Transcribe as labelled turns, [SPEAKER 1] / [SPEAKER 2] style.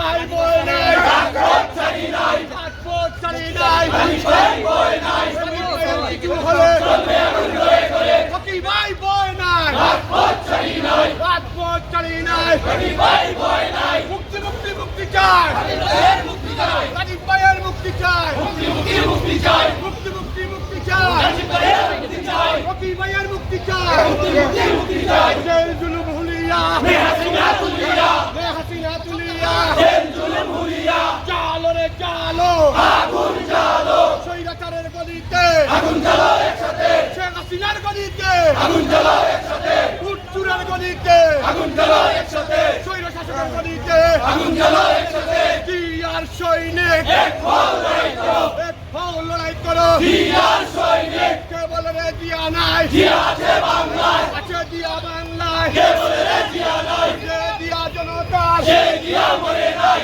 [SPEAKER 1] ভাই বই নাই, রাজপথ ছাড়ি নাই, রাজপথ ছাড়ি নাই, ভাই বই নাই, কিছু হলে চলবে আগুন ধরে করে, ভাই বই নাই, রাজপথ ছাড়ি নাই, রাজপথ ছাড়ি নাই, ভাই বই নাই, মুক্তি মুক্তি মুক্তি চাই, মুক্তি চাই, রাজীব ভাইয়ের মুক্তি চাই, মুক্তি মুক্তি মুক্তি চাই, মুক্তি মুক্তি মুক্তি চাই, রাজীব ভাইয়ের মুক্তি চাই, ভাইয়ের মুক্তি চাই, মুক্তি মুক্তি মুক্তি চাই, জেল জুলুম হুলিয়া, হাসিনা তুলিয়া, হাসিনা তুলিয়া, জেল জুলুম হুলিয়া, চালো রে চালো, আগুন জ্বালো, স্বৈরাচারের গদিতে আগুন জ্বালো একসাথে, শেখ হাসিনার গদিতে আগুন জ্বালো একসাথে, উচ্চুরের গদিতে আগুন জ্বালো একসাথে, স্বৈরশাসকের গদিতে আগুন জ্বালো একসাথে, জিয়ার সৈনিক এক হও লড়াই করো, এক হও লড়াই করো, জিয়ার সৈনিক কে বলে রে জিয়া নাই, জিয়া আছে বাংলায়, আছে জিয়া বাংলায়, কে বলে রে জিয়া নাই, যে জিয়া জনতা, সে জিয়া মরে নাই।